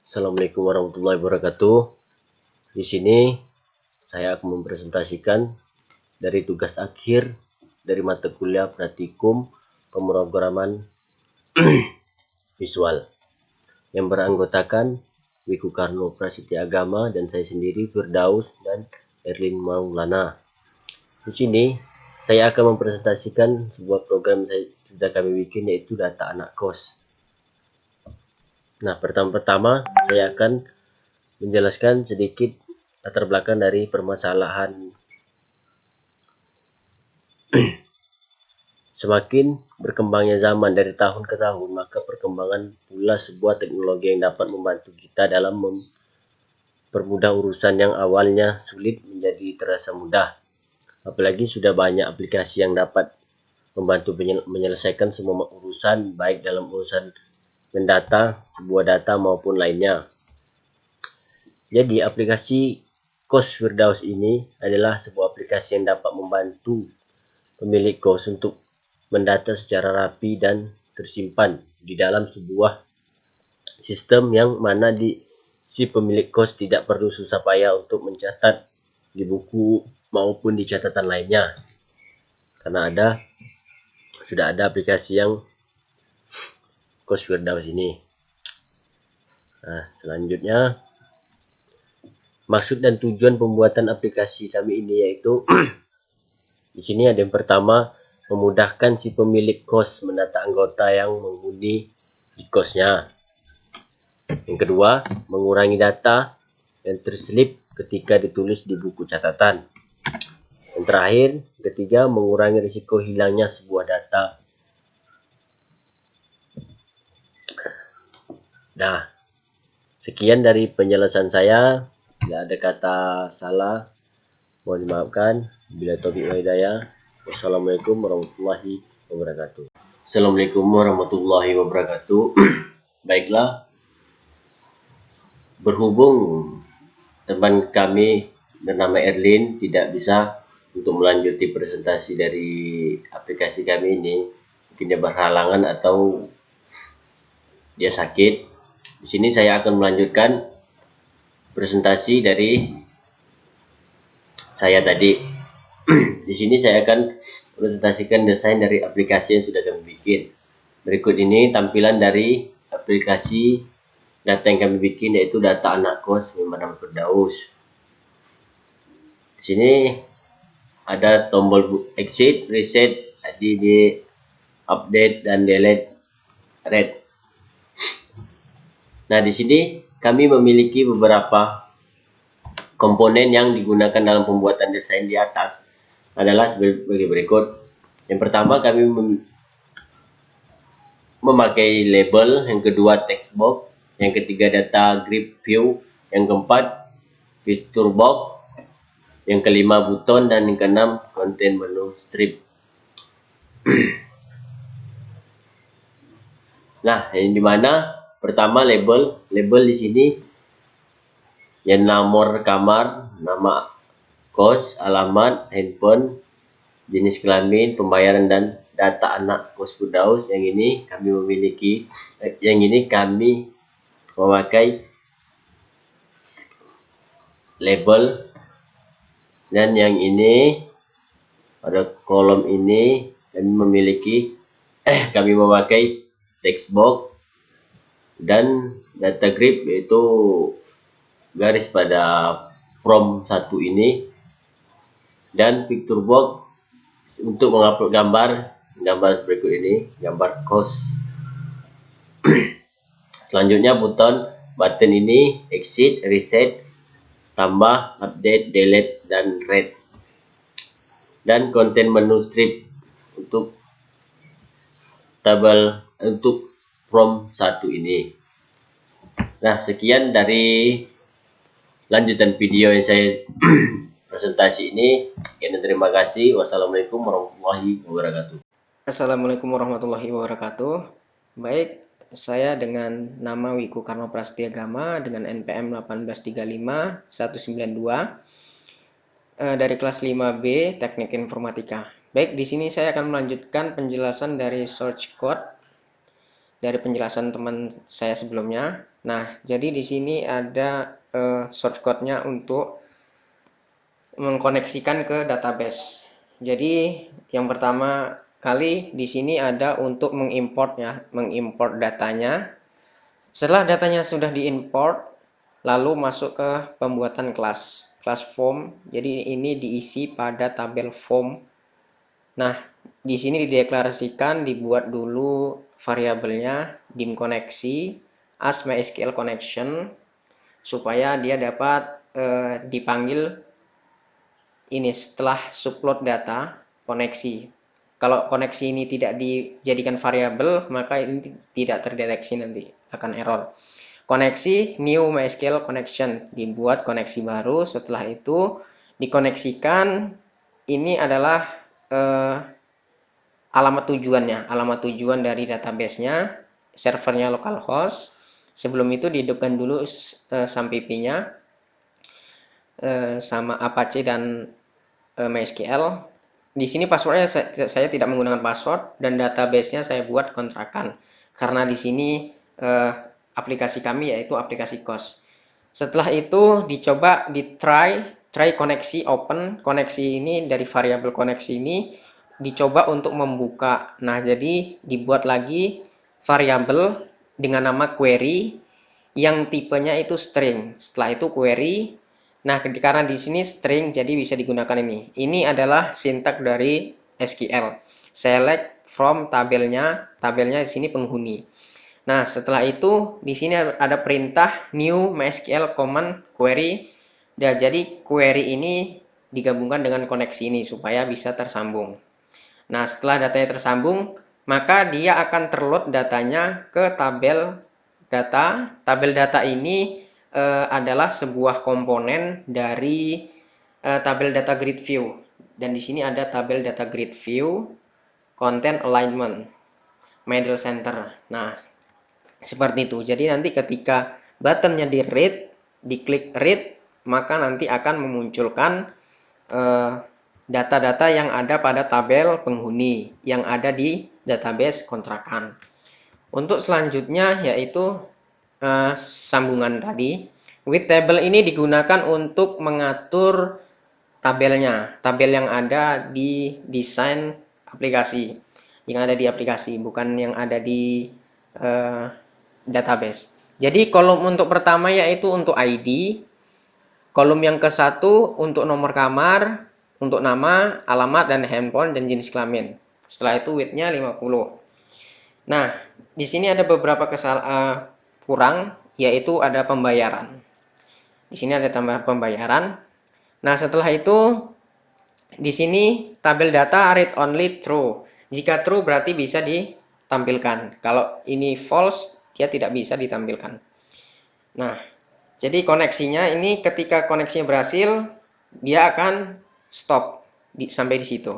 Assalamualaikum warahmatullahi wabarakatuh. Di sini saya akan mempresentasikan dari tugas akhir dari mata kuliah praktikum pemrograman visual yang beranggotakan Wiku Karno Prasetya Agama dan saya sendiri Firdaus dan Erlin Maulana. Di sini saya akan mempresentasikan sebuah program yang sudah kami bikin, yaitu data anak kos. Nah, pertama-tama saya akan menjelaskan sedikit latar belakang dari permasalahan. Semakin berkembangnya zaman dari tahun ke tahun, maka perkembangan pula sebuah teknologi yang dapat membantu kita dalam mempermudah urusan yang awalnya sulit menjadi terasa mudah. Apalagi sudah banyak aplikasi yang dapat membantu menyelesaikan semua urusan, baik dalam urusan mendata sebuah data maupun lainnya. Jadi aplikasi Kos Firdaus ini adalah sebuah aplikasi yang dapat membantu pemilik kos untuk mendata secara rapi dan tersimpan di dalam sebuah sistem yang mana si pemilik kos tidak perlu susah payah untuk mencatat di buku maupun di catatan lainnya, karena sudah ada aplikasi yang Kos Firdaus ini. Nah, selanjutnya maksud dan tujuan pembuatan aplikasi kami ini yaitu di sini ada yang pertama, memudahkan si pemilik kos mendata anggota yang menghuni di kosnya. Yang kedua, mengurangi data yang terselip ketika ditulis di buku catatan. Yang terakhir, ketiga, mengurangi risiko hilangnya sebuah data. Nah, sekian dari penjelasan saya. Bila ada kata salah, mohon dimaafkan. Bila taufiq wal hidayah. Wassalamualaikum warahmatullahi wabarakatuh. Assalamualaikum warahmatullahi wabarakatuh. Baiklah, berhubung teman kami bernama Erlin tidak bisa untuk melanjuti presentasi dari aplikasi kami ini, mungkin dia berhalangan atau dia sakit. Di sini saya akan melanjutkan presentasi dari saya tadi. Di sini saya akan presentasikan desain dari aplikasi yang sudah kami bikin. Berikut ini tampilan dari aplikasi data yang kami bikin, yaitu data anak kos Memang Firdaus. Di sini ada tombol exit, reset, add, update, dan delete, red. Nah, di sini kami memiliki beberapa komponen yang digunakan dalam pembuatan desain di atas adalah sebagai berikut. Yang pertama, kami memakai label, yang kedua text box, yang ketiga data grid view, yang keempat fitur box, yang kelima buton, dan yang keenam konten menu strip. Nah, yang dimana pertama label di sini yang nomor kamar, nama kos, alamat, handphone, jenis kelamin, pembayaran, dan data anak kos Firdaus. Yang ini kami memiliki, yang ini kami memakai label, dan yang ini pada kolom ini kami memiliki kami memakai text box dan data grid, yaitu garis pada prompt 1 ini, dan fitur box untuk mengupload gambar berikut ini, gambar kos. Selanjutnya button ini exit, reset, tambah, update, delete, dan red. Dan konten menu strip untuk tabel untuk prompt 1 ini. Nah, sekian dari lanjutan video yang saya presentasi ini. Terima kasih. Wassalamualaikum warahmatullahi wabarakatuh. Assalamualaikum warahmatullahi wabarakatuh. Baik, saya dengan nama Wiku Karno Prasetya Agama dengan NPM 1835192 dari kelas 5B Teknik Informatika. Baik, di sini saya akan melanjutkan penjelasan dari source code dari penjelasan teman saya sebelumnya. Nah, jadi di sini ada shortcut-nya untuk mengkoneksikan ke database. Jadi yang pertama kali di sini ada untuk mengimport ya, mengimport datanya. Setelah datanya sudah diimport, lalu masuk ke pembuatan kelas, kelas form. Jadi ini diisi pada tabel form. Nah, di sini dideklarasikan, dibuat dulu variabelnya dim koneksi as MySQL connection supaya dia dapat dipanggil ini setelah subload data koneksi. Kalau koneksi ini tidak dijadikan variabel, maka ini tidak terdeteksi, nanti akan error. Koneksi new MySQL connection, dibuat koneksi baru. Setelah itu dikoneksikan, ini adalah alamat tujuannya, alamat tujuan dari database-nya, servernya localhost. Sebelum itu dihidupkan dulu SAMPP-nya sama Apache dan MySQL. Di sini passwordnya saya tidak menggunakan password, dan database-nya saya buat kontrakan karena di sini aplikasi kami yaitu aplikasi COS. Setelah itu dicoba try koneksi open. Koneksi ini dari variabel koneksi ini dicoba untuk membuka. Nah, jadi dibuat lagi variabel dengan nama query yang tipenya itu string. Setelah itu query. Nah, karena di sini string, jadi bisa digunakan ini. Ini adalah sintak dari SQL. Select from tabelnya, tabelnya di sini penghuni. Nah, setelah itu di sini ada perintah new MySQL command query. Dan jadi query ini digabungkan dengan koneksi ini supaya bisa tersambung. Nah, setelah datanya tersambung, maka dia akan terload datanya ke tabel data. Tabel data ini adalah sebuah komponen dari tabel data grid view. Dan di sini ada tabel data grid view, content alignment, middle center. Nah, seperti itu. Jadi nanti ketika buttonnya di read, diklik read, maka nanti akan memunculkan data-data yang ada pada tabel penghuni yang ada di database kontrakan. Untuk selanjutnya yaitu sambungan tadi. With table ini digunakan untuk mengatur tabelnya, tabel yang ada di desain aplikasi, yang ada di aplikasi, bukan yang ada di database. Jadi kolom untuk pertama yaitu untuk ID, kolom yang ke satu untuk nomor kamar, untuk nama, alamat, dan handphone, dan jenis kelamin. Setelah itu width-nya 50. Nah, di sini ada beberapa kurang, yaitu ada pembayaran. Di sini ada tambah pembayaran. Nah, setelah itu di sini tabel data read only true. Jika true berarti bisa ditampilkan. Kalau ini false, dia tidak bisa ditampilkan. Nah, jadi koneksinya ini ketika koneksinya berhasil, dia akan stop sampai di situ.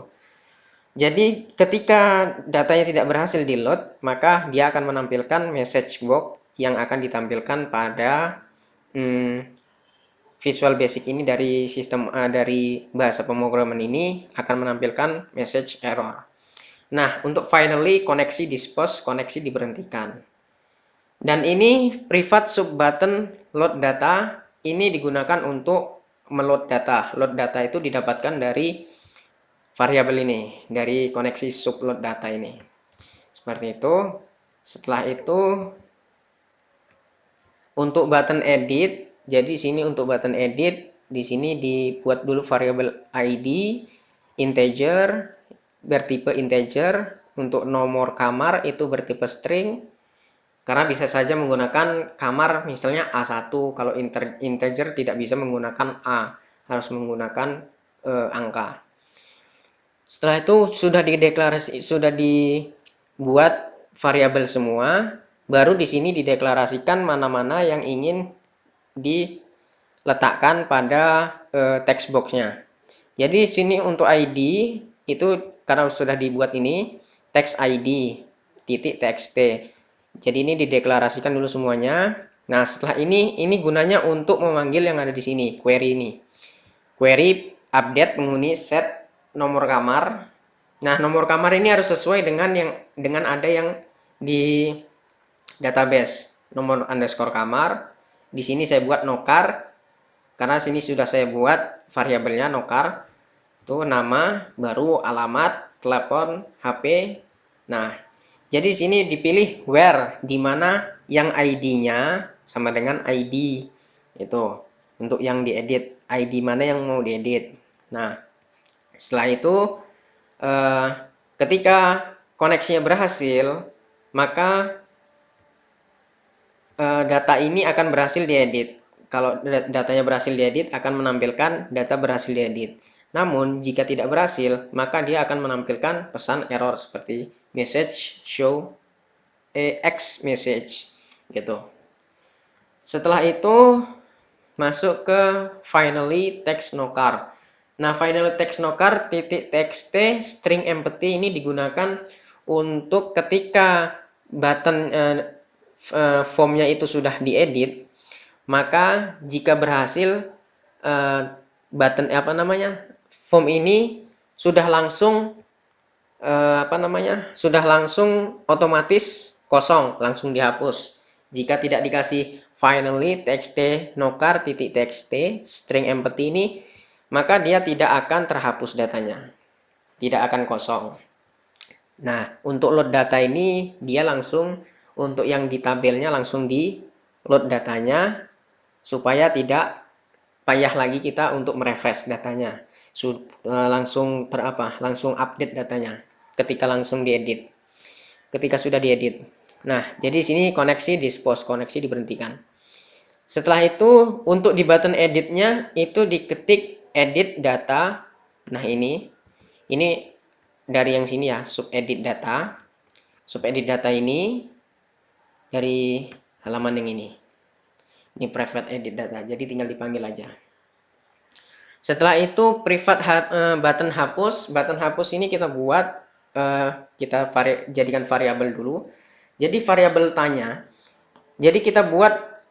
Jadi ketika datanya tidak berhasil di load, maka dia akan menampilkan message box yang akan ditampilkan pada Visual Basic ini dari sistem dari bahasa pemrograman ini akan menampilkan message error. Nah, untuk finally koneksi dispose, koneksi diberhentikan. Dan ini privat sub button load data ini digunakan untuk meload data. Load data itu didapatkan dari variabel ini, dari koneksi subload data ini. Seperti itu. Setelah itu untuk button edit, jadi sini untuk button edit, di sini dibuat dulu variabel ID integer bertipe integer, untuk nomor kamar itu bertipe string. Karena bisa saja menggunakan kamar misalnya A1, kalau integer tidak bisa menggunakan A, harus menggunakan angka. Setelah itu sudah dibuat variabel semua, baru di sini dideklarasikan mana-mana yang ingin diletakkan pada text box-nya. Jadi sini untuk ID itu karena sudah dibuat ini text ID .txt. Jadi ini dideklarasikan dulu semuanya. Nah, setelah ini gunanya untuk memanggil yang ada di sini, query ini. Query update penghuni set nomor kamar. Nah, nomor kamar ini harus sesuai dengan ada yang di database. nomor underscore kamar. Di sini saya buat nokar, karena sini sudah saya buat variabelnya nokar. Tuh nama, baru alamat, telepon, HP. Nah, jadi di sini dipilih where, di mana yang ID-nya sama dengan ID. Itu untuk yang diedit, ID mana yang mau diedit. Nah, setelah itu eh, ketika koneksinya berhasil, maka data ini akan berhasil diedit. Kalau datanya berhasil diedit, akan menampilkan data berhasil diedit. Namun, jika tidak berhasil, maka dia akan menampilkan pesan error seperti message show X message gitu. Setelah itu masuk ke finally text nokar. Nah, finally text nokar .txt string empty ini digunakan untuk ketika button formnya itu sudah diedit, maka jika berhasil button form ini sudah langsung sudah langsung otomatis kosong, langsung dihapus. Jika tidak dikasih finally txt nokar .txt string empty ini, maka dia tidak akan terhapus datanya, tidak akan kosong. Nah, untuk load data ini dia langsung, untuk yang di tabelnya langsung di load datanya, supaya tidak payah lagi kita untuk merefresh datanya. Langsung langsung update datanya ketika langsung diedit. Ketika sudah diedit. Nah, jadi sini koneksi dispose, koneksi diberhentikan. Setelah itu untuk di button editnya itu diketik edit data. Nah, ini dari yang sini ya, subedit data. Subedit data ini dari halaman yang ini. Ini private edit data, jadi tinggal dipanggil aja. Setelah itu button hapus ini kita buat, kita jadikan variabel dulu. Jadi variabel tanya. Jadi kita buat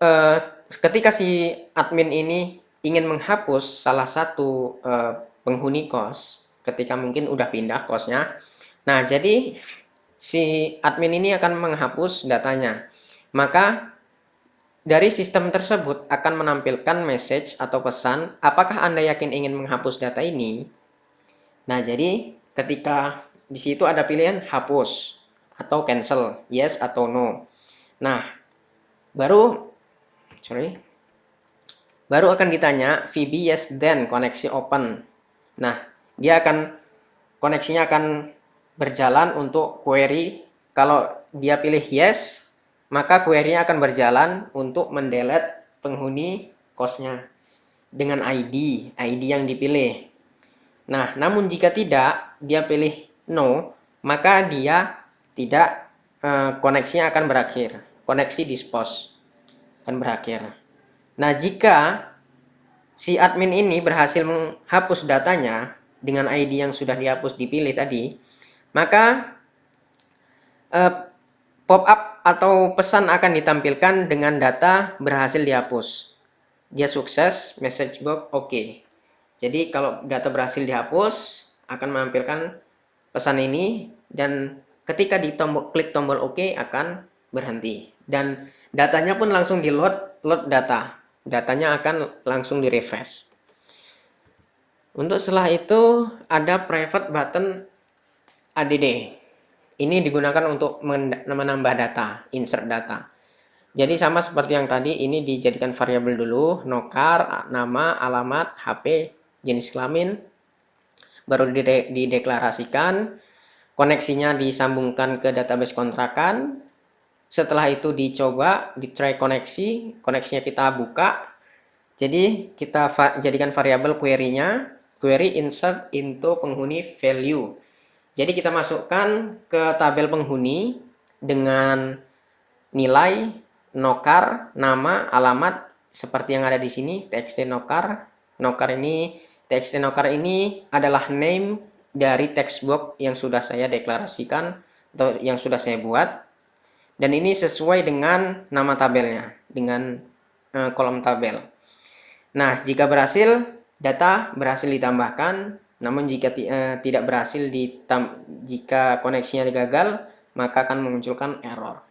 ketika si admin ini ingin menghapus salah satu penghuni kos, ketika mungkin udah pindah kosnya. Nah, jadi si admin ini akan menghapus datanya. Maka dari sistem tersebut akan menampilkan message atau pesan, apakah Anda yakin ingin menghapus data ini? Nah, jadi ketika di situ ada pilihan hapus atau cancel, yes atau no. Nah, baru akan ditanya VB yes then koneksi open. Nah, koneksinya akan berjalan untuk query. Kalau dia pilih yes, maka query-nya akan berjalan untuk mendelete penghuni kosnya dengan ID yang dipilih. Nah, namun jika tidak, dia pilih no, maka dia tidak, koneksinya akan berakhir. Koneksi dispose akan berakhir. Nah, jika si admin ini berhasil menghapus datanya dengan ID yang sudah dihapus dipilih tadi, maka pop-up atau pesan akan ditampilkan dengan data berhasil dihapus. Dia sukses, message box oke. Jadi kalau data berhasil dihapus, akan menampilkan pesan ini, dan ketika klik tombol oke akan berhenti. Dan datanya pun langsung di load data. Datanya akan langsung di refresh. Untuk setelah itu ada private button add. Ini digunakan untuk menambah data, insert data. Jadi sama seperti yang tadi, ini dijadikan variabel dulu, nokar, nama, alamat, HP, jenis kelamin, baru dideklarasikan, koneksinya disambungkan ke database kontrakan. Setelah itu dicoba, di-try koneksinya kita buka. Jadi kita jadikan variabel query-nya, query insert into penghuni value. Jadi kita masukkan ke tabel penghuni dengan nilai, nokar, nama, alamat seperti yang ada di sini, txt nokar. Txt nokar ini adalah name dari text box yang sudah saya deklarasikan atau yang sudah saya buat. Dan ini sesuai dengan nama tabelnya, dengan kolom tabel. Nah, jika berhasil, data berhasil ditambahkan. Namun jika tidak berhasil, jika koneksinya gagal, maka akan memunculkan error.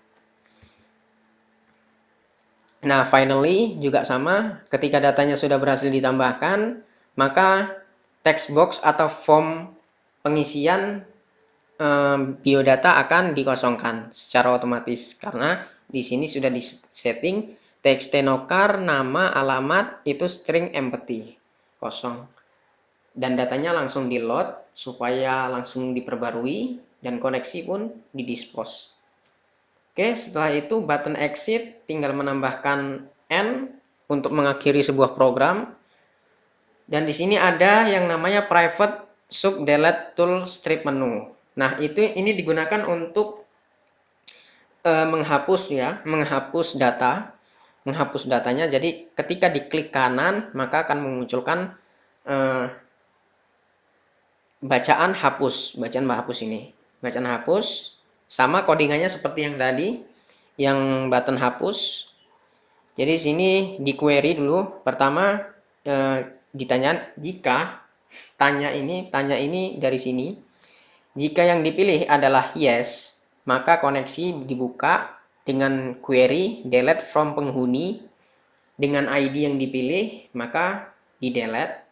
Nah, finally juga sama, ketika datanya sudah berhasil ditambahkan, maka text box atau form pengisian biodata akan dikosongkan secara otomatis karena di sini sudah disetting txt nokar, nama, alamat itu string empty, kosong. Dan datanya langsung di load supaya langsung diperbarui dan koneksi pun didispose. Oke, setelah itu button exit tinggal menambahkan N untuk mengakhiri sebuah program. Dan di sini ada yang namanya private sub delete tool strip menu. Nah, ini digunakan untuk menghapus data, menghapus datanya. Jadi ketika diklik kanan maka akan memunculkan bacaan hapus ini. Bacaan hapus sama codingannya seperti yang tadi, yang button hapus. Jadi sini di query dulu. Pertama ditanya jika tanya ini dari sini. Jika yang dipilih adalah yes, maka koneksi dibuka dengan query delete from penghuni dengan ID yang dipilih, maka di delete.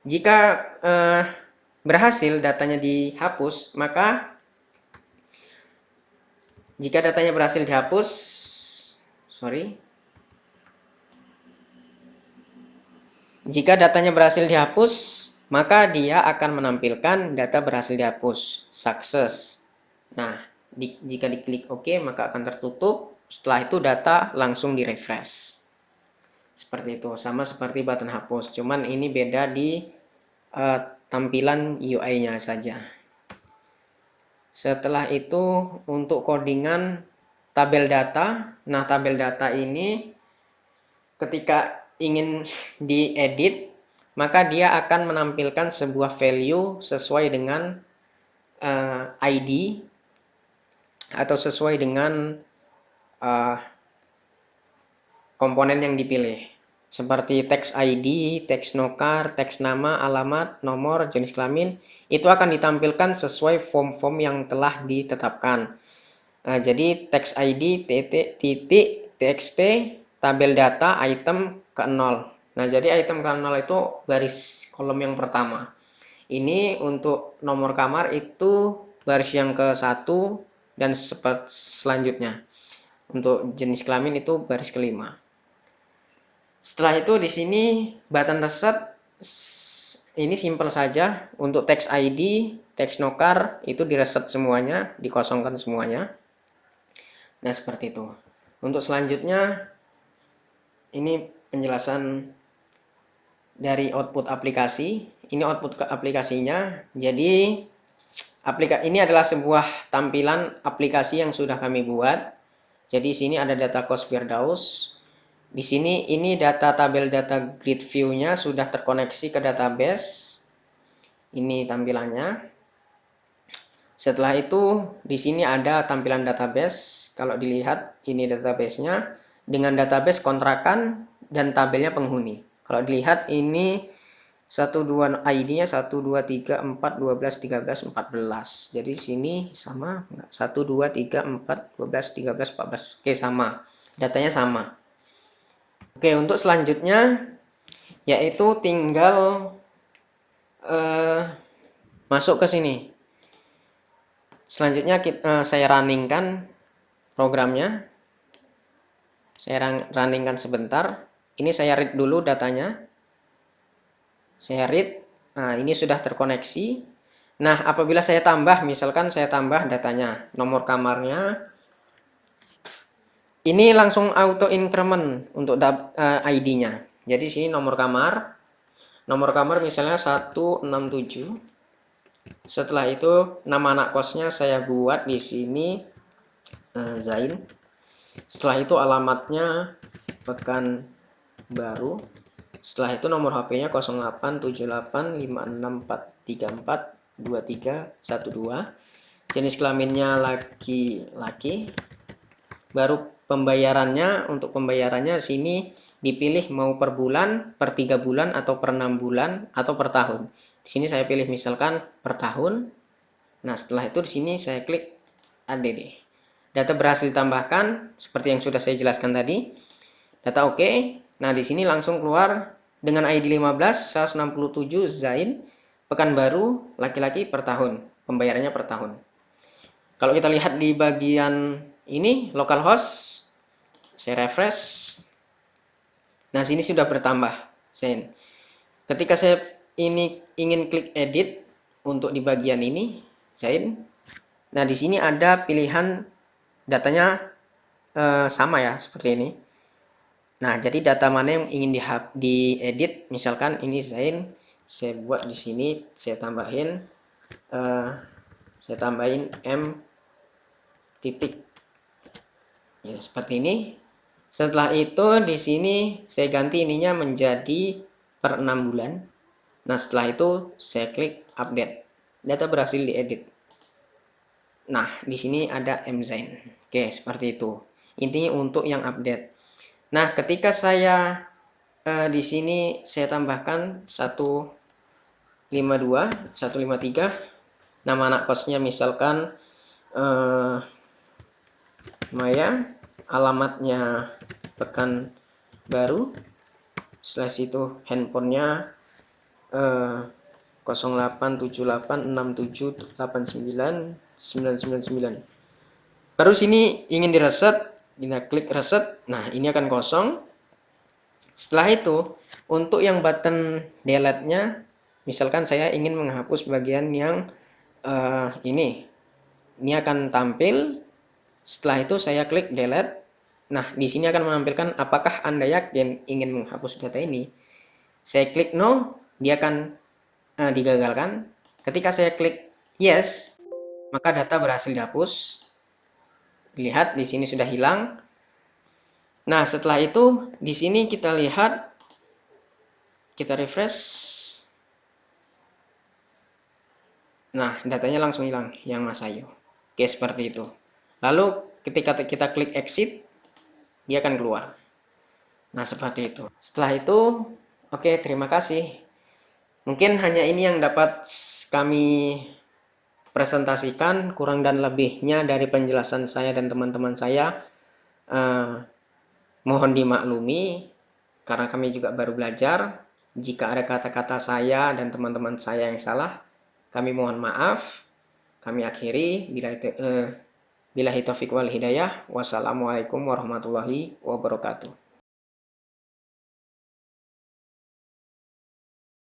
Jika berhasil datanya dihapus, maka jika datanya berhasil dihapus, jika datanya berhasil dihapus, maka dia akan menampilkan data berhasil dihapus, success. Nah, jika diklik OK, maka akan tertutup. Setelah itu data langsung di-refresh. Seperti itu, sama seperti button hapus. Cuman ini beda di tampilan UI-nya saja. Setelah itu untuk codingan tabel data. Nah, tabel data ini ketika ingin diedit, maka dia akan menampilkan sebuah value sesuai dengan ID atau sesuai dengan komponen yang dipilih. Seperti text ID, text nokar, text nama, alamat, nomor, jenis kelamin, itu akan ditampilkan sesuai form-form yang telah ditetapkan. Jadi text ID titik txt tabel data item ke-0. Nah, jadi item ke-0 itu garis kolom yang pertama. Ini untuk nomor kamar itu baris yang ke-1 dan selanjutnya. Untuk jenis kelamin itu baris kelima. Setelah itu di sini button reset ini simple saja. Untuk text ID, text nokar itu direset semuanya, dikosongkan semuanya. Nah, seperti itu. Untuk selanjutnya ini penjelasan dari output aplikasi. Ini output aplikasinya. Jadi ini adalah sebuah tampilan aplikasi yang sudah kami buat. Jadi sini ada data cost Firdaus. Di sini ini data tabel data grid view-nya sudah terkoneksi ke database. Ini tampilannya. Setelah itu di sini ada tampilan database. Kalau dilihat ini database-nya dengan database kontrakan dan tabelnya penghuni. Kalau dilihat ini 12 ID-nya 1 2 3 4 12 13 14. Jadi sini sama 1 2 3 4 12 13 14. Oke, sama. Datanya sama. Oke, untuk selanjutnya yaitu tinggal masuk ke sini. Selanjutnya saya runningkan programnya. Saya runningkan sebentar. Ini saya read dulu datanya. Saya read. Nah, ini sudah terkoneksi. Nah, apabila saya tambah, misalkan saya tambah datanya, nomor kamarnya, ini langsung auto increment untuk ID-nya. Jadi sini nomor kamar misalnya 167. Setelah itu nama anak kosnya saya buat di sini Zain. Setelah itu alamatnya Pekanbaru. Setelah itu nomor HP-nya 087856434231. Jenis kelaminnya laki-laki. Baru pembayarannya, untuk pembayarannya sini dipilih mau per bulan, per 3 bulan, atau per 6 bulan, atau per tahun. Di sini saya pilih misalkan per tahun. Nah, setelah itu di sini saya klik ADD. Data berhasil ditambahkan seperti yang sudah saya jelaskan tadi. Data oke. Nah, di sini langsung keluar dengan ID 15 167 Zain, Pekanbaru, laki-laki per tahun. Pembayarannya per tahun. Kalau kita lihat di bagian ini localhost, saya refresh. Nah, sini sudah bertambah Zain. Ketika saya ini ingin klik edit untuk di bagian ini Zain. Nah, di sini ada pilihan datanya sama ya, seperti ini. Nah, jadi data mana yang ingin diedit, misalkan ini Zain, saya buat di sini, saya tambahin M titik, ya seperti ini. Setelah itu di sini saya ganti ininya menjadi per 6 bulan. Nah, setelah itu saya klik update, data berhasil diedit. Nah, di sini ada M Zain. Oke, seperti itu. Intinya untuk yang update. Nah, ketika saya di sini saya tambahkan 152, 153. Nama anak kosnya misalkan Maya, alamatnya Pekanbaru. Setelah itu handphonenya 087867899999. Baru sini ingin direset, kita klik reset. Nah, ini akan kosong. Setelah itu, untuk yang button delete-nya, misalkan saya ingin menghapus bagian yang ini akan tampil. Setelah itu saya klik delete. Nah, di sini akan menampilkan apakah Anda yakin ingin menghapus data ini. Saya klik no, dia akan digagalkan. Ketika saya klik yes, maka data berhasil dihapus. Lihat di sini sudah hilang. Nah, setelah itu di sini kita lihat, kita refresh. Nah, datanya langsung hilang yang Mas Ayu. Oke, seperti itu. Lalu ketika kita klik exit, dia akan keluar. Nah, seperti itu. Setelah itu, oke, terima kasih. Mungkin hanya ini yang dapat kami presentasikan, kurang dan lebihnya dari penjelasan saya dan teman-teman saya. Mohon dimaklumi, karena kami juga baru belajar. Jika ada kata-kata saya dan teman-teman saya yang salah, kami mohon maaf. Kami akhiri. Billahi taufiq wal hidayah. Wassalamualaikum warahmatullahi wabarakatuh.